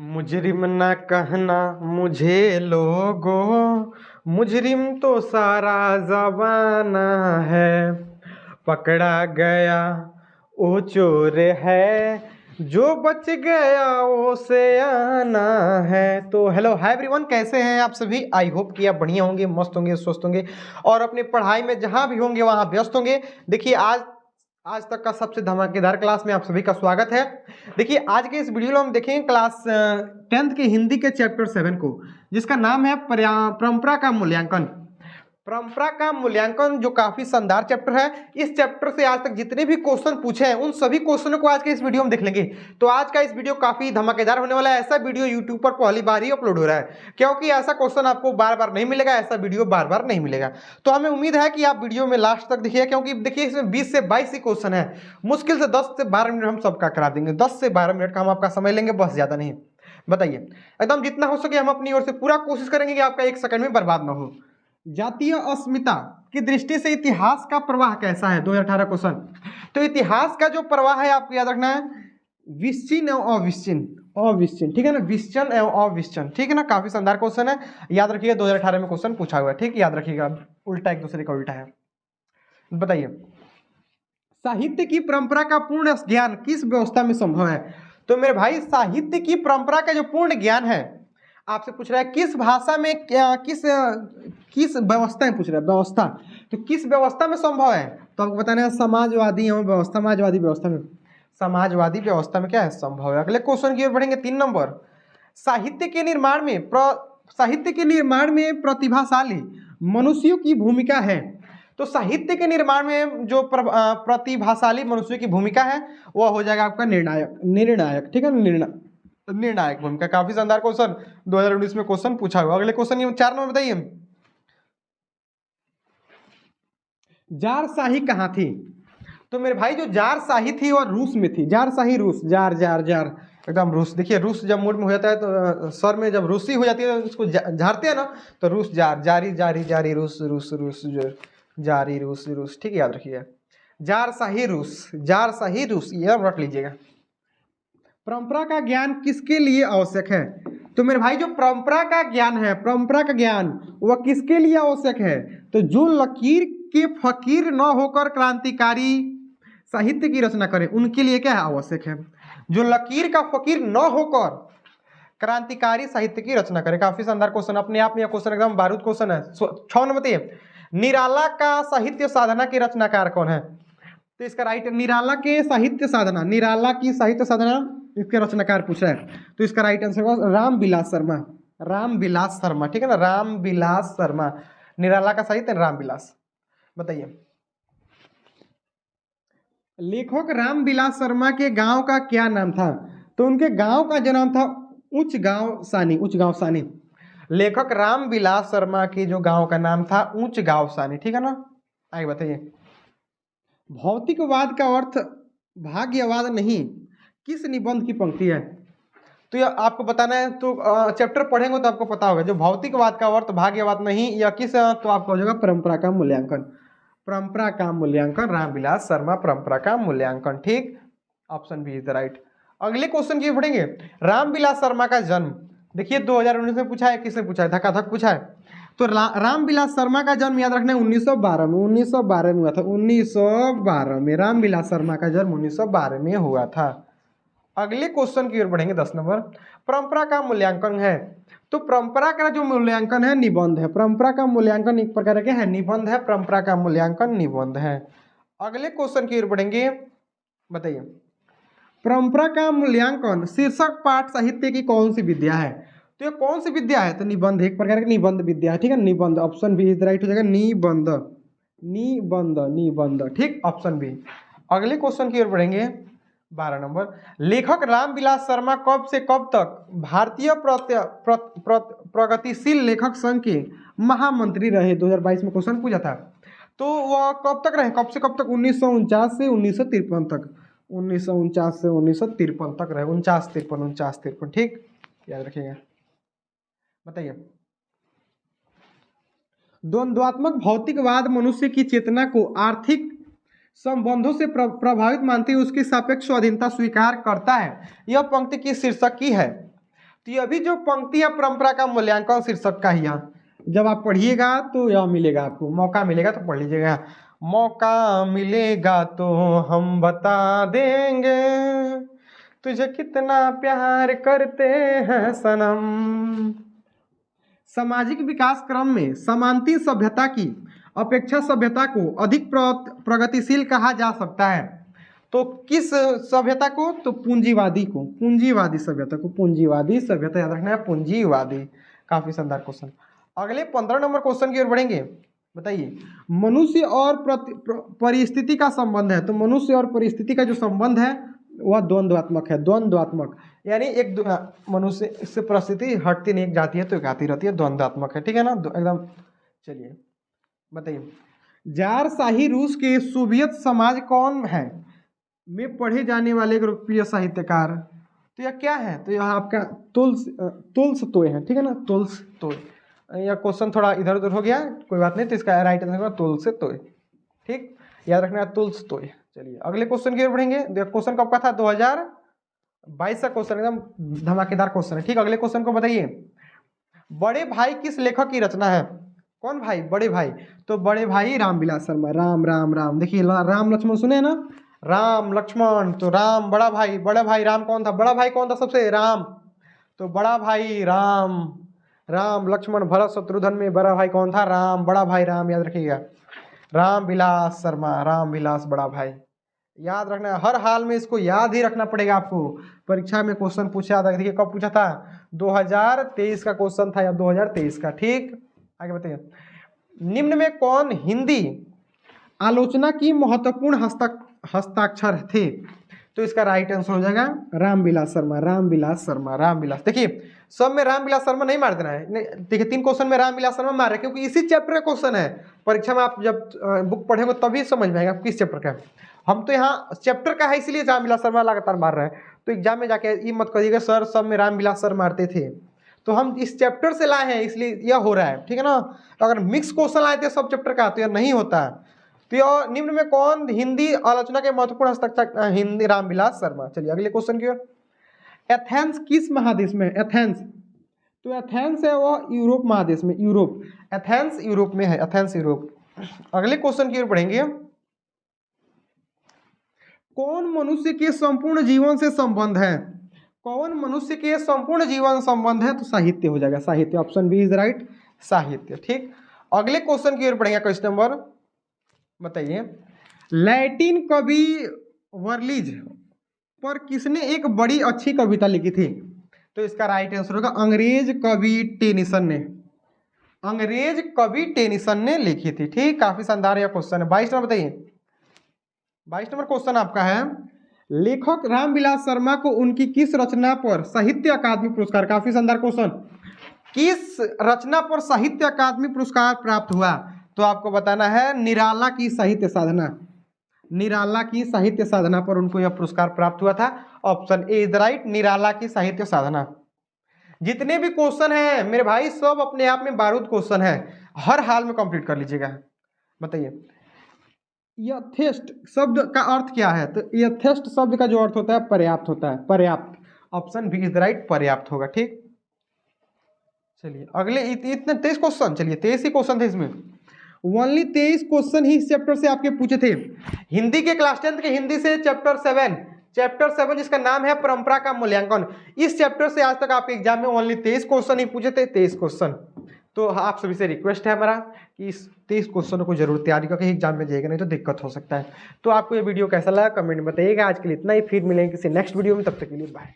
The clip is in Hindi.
मुजरिम ना कहना मुझे लोगों, मुजरिम तो सारा जमाना है। पकड़ा गया वो चोर है, जो बच गया वो से आना है। तो हेलो हाय एवरीवन, कैसे हैं आप सभी? आई होप कि आप बढ़िया होंगे, मस्त होंगे, स्वस्थ होंगे और अपनी पढ़ाई में जहां भी होंगे वहां व्यस्त होंगे। देखिए आज तक का सबसे धमाकेदार क्लास में आप सभी का स्वागत है। देखिए आज के इस वीडियो में हम देखेंगे क्लास 10th के हिंदी के चैप्टर 7 को, जिसका नाम है परंपरा का मूल्यांकन। परंपरा का मूल्यांकन जो काफी शानदार चैप्टर है। इस चैप्टर से आज तक जितने भी क्वेश्चन पूछे हैं उन सभी क्वेश्चनों को आज के इस वीडियो में देख लेंगे। तो आज का इस वीडियो काफी धमाकेदार होने वाला है। ऐसा वीडियो यूट्यूब पर पहली बार ही अपलोड हो रहा है, क्योंकि ऐसा क्वेश्चन आपको बार बार नहीं मिलेगा, ऐसा वीडियो बार बार नहीं मिलेगा। तो हमें उम्मीद है कि आप वीडियो में लास्ट तक देखिए, क्योंकि देखिए इसमें 20 से 22 ही क्वेश्चन है। मुश्किल से 10 से 12 मिनट हम सबका करा देंगे। 10 से 12 मिनट का हम आपका समय लेंगे, बस ज्यादा नहीं। बताइए, एकदम जितना हो सके हम अपनी ओर से पूरा कोशिश करेंगे कि आपका एक सेकंड में बर्बाद ना हो। जातीय अस्मिता की दृष्टि से इतिहास का प्रवाह कैसा है? 2018 क्वेश्चन। तो इतिहास का जो प्रवाह है आपको याद रखना है विश्चिन एवं अविश्चिन, ठीक है ना, विश्चन एवं अविश्चन, ठीक है ना। काफी शानदार क्वेश्चन है, याद रखिएगा। 2018 में क्वेश्चन पूछा हुआ है, ठीक, याद रखिएगा। उल्टा एक दूसरे का उल्टा है। बताइए, साहित्य की परंपरा का पूर्ण ज्ञान किस व्यवस्था में संभव है? तो मेरे भाई, साहित्य की परंपरा का जो पूर्ण ज्ञान है आपसे पूछ रहा है किस भाषा में, किस व्यवस्था में पूछ रहा है, व्यवस्था। तो किस व्यवस्था में संभव है? तो आपको बताना है समाजवादी एवं व्यवस्था, समाजवादी व्यवस्था में, समाजवादी व्यवस्था में क्या है, संभव है। अगले क्वेश्चन की ओर बढ़ेंगे। 3 नंबर, साहित्य के निर्माण में प्रतिभाशाली मनुष्यों की भूमिका है। तो साहित्य के निर्माण में जो प्रतिभाशाली मनुष्यों की भूमिका है वह हो जाएगा आपका निर्णायक, ठीक है, निर्णायक भूमिका। काफी शानदार क्वेश्चन 2019 में क्वेश्चन पूछा हुआ। अगले क्वेश्चन 4 नंबर बताइए, जार शाही कहाँ थी? तो मेरे भाई, जो जार शाही थी वह रूस में थी। जार शाही रूस, जार जार जार एकदम रूस। देखिए रूस जब मूड में हो जाता है तो सर में जब रूसी हो जाती है तो उसको झाड़ते हैं ना, तो रूस जार, जारी जारी जारी रूस रूस रूस जारी रूस रूस, ठीक है, याद रखिएगा। जार शाही रूस, जार शाही रूस, ये रख लीजिएगा। परंपरा का ज्ञान किसके लिए आवश्यक है? तो मेरे भाई, जो परंपरा का ज्ञान है, परंपरा का ज्ञान वह किसके लिए आवश्यक है? तो जो लकीर के फकीर न होकर क्रांतिकारी साहित्य की रचना करें उनके लिए क्या है, आवश्यक है। जो लकीर का फकीर न होकर क्रांतिकारी साहित्य की रचना करें। काफी शानदार क्वेश्चन, अपने आप में यह क्वेश्चन एकदम बारूद क्वेश्चन है। 6 नंबर बताइए, निराला का साहित्य साधना के रचनाकार कौन है? तो इसका राइट, निराला के साहित्य साधना, निराला की साहित्य साधना इसके रचनाकार पूछा है। तो इसका राइट आंसर होगा रामविलास शर्मा, रामविलास शर्मा, ठीक है ना, रामविलास शर्मा। निराला का साहित्य रामविलास। बताइए, लेखक रामविलास शर्मा के गांव का क्या नाम था? तो उनके गांव का जो नाम था उच्च गांव सानी, उच्च गांव सानी। लेखक रामविलास शर्मा के जो गांव का नाम था उच्च गांव सानी, ठीक है ना। आगे बताइए, भौतिकवाद का अर्थ भाग्यवाद नहीं किस निबंध की पंक्ति है? तो यह आपको बताना है। तो चैप्टर पढ़ेंगे तो आपको पता होगा। जो भौतिकवाद का अर्थ भाग्यवाद नहीं या किस, तो आपको हो जाएगा परंपरा का मूल्यांकन, परंपरा का मूल्यांकन, रामविलास शर्मा, परंपरा का मूल्यांकन, ठीक, option B is the right. अगले क्वेश्चन की पढ़ेंगे, रामविलास शर्मा का जन्म। देखिए 2019 में पूछा है, किसने पूछा है, धक्का पूछा है। तो रामविलास शर्मा का जन्म याद रखना है 1912 में, 1912 में हुआ था। 1912 में रामविलास शर्मा का जन्म 1912 में हुआ था। अगले क्वेश्चन की ओर बढ़ेंगे। 10 नंबर, परंपरा का मूल्यांकन है। तो परंपरा का जो मूल्यांकन है निबंध है। परंपरा का मूल्यांकन एक प्रकार के है निबंध है, परंपरा का मूल्यांकन निबंध है। अगले क्वेश्चन की ओर बढ़ेंगे। बताइए, परंपरा का मूल्यांकन शीर्षक पाठ साहित्य की कौन सी विद्या है? तो ये कौन सी विद्या है? तो निबंध, एक प्रकार की निबंध विद्या है, ठीक है, निबंध, ऑप्शन बी इज राइट हो जाएगा, निबंध, निबंध, निबंध, ठीक, ऑप्शन बी। अगले क्वेश्चन की ओर बढ़ेंगे। 12 नंबर, लेखक रामविलास शर्मा कब से कब तक भारतीय प्रगतिशील लेखक संघ के महामंत्री रहे? 2022 में क्वेश्चन पूछा था। तो वह कब तक रहे, कब से कब तक? 1949 से 1953 तक, 1949 से 1953 तक रहे। 49-53, ठीक, याद रखिएगा। बताइए, द्वंद्वात्मक भौतिकवाद मनुष्य की चेतना को आर्थिक संबंधों से प्रभावित मानती है, उसकी सापेक्ष स्वाधीनता स्वीकार करता है। यह पंक्ति किस शीर्षक की है? तो ये अभी जो पंक्ति है परंपरा का मूल्यांकन शीर्षक का ही है। जब आप पढ़िएगा तो यह मिलेगा आपको, मौका मिलेगा तो पढ़ लीजिएगा। मौका मिलेगा तो हम बता देंगे तुझे कितना प्यार करते हैं सनम। सामाजिक विकास क्रम में समांती सभ्यता की अपेक्षा सभ्यता को अधिक प्रगतिशील कहा जा सकता है। तो किस सभ्यता को? तो पूंजीवादी को, पूंजीवादी सभ्यता को, पूंजीवादी सभ्यता याद रखना है, पूंजीवादी। काफी शानदार क्वेश्चन। अगले 15 नंबर क्वेश्चन की ओर बढ़ेंगे। बताइए, मनुष्य और परिस्थिति का संबंध है। तो मनुष्य और परिस्थिति का जो संबंध है वह द्वंद्वात्मक है, द्वंद्वात्मक, यानी एक मनुष्य से परिस्थिति हटती नहीं, एक जाती है तो एक आती रहती है, द्वंद्वात्मक है, ठीक है ना एकदम। चलिए बताइए, जार शाही रूस के सोवियत समाज कौन है में पढ़े जाने वाले एक लोकप्रिय साहित्यकार। तो यह क्या है? तो यह आपका तुल्सतोय है, ठीक है ना, तुल्सतोय। यह क्वेश्चन थोड़ा इधर उधर हो गया, कोई बात नहीं, तो इसका राइट आंसर तुल्सतोय, ठीक, याद रखना है तुल्सतोय। चलिए अगले क्वेश्चन की ओर बढ़ेंगे। क्वेश्चन कब का था? 2022 का क्वेश्चन, एकदम धमाकेदार क्वेश्चन है, ठीक। अगले क्वेश्चन को बताइए, बड़े भाई किस लेखक की रचना है? कौन भाई? बड़े भाई। तो बड़े भाई रामविलास शर्मा। राम राम राम, देखिए राम लक्ष्मण सुने ना, राम लक्ष्मण। तो राम बड़ा भाई, बड़ा भाई राम कौन था? बड़ा भाई कौन था सबसे? राम। तो बड़ा भाई राम, राम लक्ष्मण भरत शत्रुघ्न में बड़ा भाई कौन था? राम, बड़ा भाई राम, याद रखिएगा, रामविलास शर्मा, रामविलास बड़ा भाई, याद रखना। हर हाल में इसको याद ही रखना पड़ेगा आपको। परीक्षा में क्वेश्चन पूछा था, देखिए कब पूछा था? 2023 का क्वेश्चन था या 2023 का, ठीक। आगे बताइए, निम्न में कौन हिंदी आलोचना की महत्वपूर्ण हस्ताक्षर थे? तो इसका राइट आंसर हो जाएगा रामविलास शर्मा, रामविलास शर्मा, रामविलास। देखिए सब में रामविलास शर्मा नहीं मार देना है, देखिए 3 क्वेश्चन में रामविलास शर्मा मार रहे हैं, क्योंकि इसी चैप्टर का क्वेश्चन है। परीक्षा में आप जब बुक पढ़ेंगे तभी समझ में आएगा किस चैप्टर का है। हम तो यहाँ चैप्टर का है इसलिए रामविलास शर्मा लगातार मार रहे हैं। तो एग्जाम में जाके ये मत करिएगा सर सब में रामविलास शर्मा मारते थे, तो हम इस चैप्टर से लाए हैं इसलिए यह हो रहा है, ठीक है ना। तो अगर मिक्स क्वेश्चन लाए थे सब चैप्टर का तो यह नहीं होता है। तो यह निम्न में कौन हिंदी आलोचना के महत्वपूर्ण हस्ताक्षर? हिंदी रामविलास शर्मा। चलिए अगले क्वेश्चन की ओर। एथेंस किस महादेश में? एथेंस, तो एथेंस है वो यूरोप महादेश में, यूरोप, एथेंस यूरोप में है, एथेंस यूरोप। अगले क्वेश्चन की ओर बढ़ेंगे। कौन मनुष्य के संपूर्ण जीवन से संबंध है? कौन मनुष्य के संपूर्ण जीवन संबंध है? तो साहित्य हो जाएगा, साहित्य। ऑप्शन बी इज राइट, साहित्य, ठीक। अगले क्वेश्चन की ओर बढ़ेंगे। क्वेश्चन नंबर बताइए, लैटिन कवि वर्लिज पर किसने एक बड़ी अच्छी कविता लिखी थी? तो इसका राइट आंसर होगा अंग्रेज कवि टेनिसन ने, अंग्रेज कवि टेनिसन ने लिखी थी, ठीक। काफी शानदार यह क्वेश्चन है। 22 नंबर बताइए, 22 नंबर क्वेश्चन आपका है, लेखक रामविलास शर्मा को उनकी किस रचना पर साहित्य अकादमी पुरस्कार, काफी शानदार क्वेश्चन, किस रचना पर साहित्य अकादमी पुरस्कार प्राप्त हुआ? तो आपको बताना है निराला की साहित्य साधना, निराला की साहित्य साधना पर उनको यह पुरस्कार प्राप्त हुआ था। ऑप्शन ए इज राइट, निराला की साहित्य साधना। जितने भी क्वेश्चन हैं मेरे भाई सब अपने आप में बारूद क्वेश्चन है, हर हाल में कंप्लीट कर लीजिएगा। बताइए, यथेष्ट शब्द का अर्थ क्या है? तो यथेष्ट शब्द का जो अर्थ होता है पर्याप्त होता है, पर्याप्त। ऑप्शन बी इज राइट, पर्याप्त होगा, ठीक। चलिए अगले इतने 23 क्वेश्चन, चलिए 23 ही क्वेश्चन थे इसमें, ओनली 23 क्वेश्चन ही इस चैप्टर से आपके पूछे थे। हिंदी के क्लास 10 के हिंदी से चैप्टर 7 जिसका नाम है परंपरा का मूल्यांकन, इस चैप्टर से आज तक आपके एग्जाम में ओनली 23 क्वेश्चन ही पूछे थे, 23 क्वेश्चन। तो आप सभी से रिक्वेस्ट है हमारा कि इस 23 क्वेश्चनों को जरूर तैयारी करके एग्जाम में जाएगा, नहीं तो दिक्कत हो सकता है। तो आपको ये वीडियो कैसा लगा कमेंट में बताइएगा। आज के लिए इतना ही, फिर मिलेंगे किसी नेक्स्ट वीडियो में, तब तक के लिए बाय।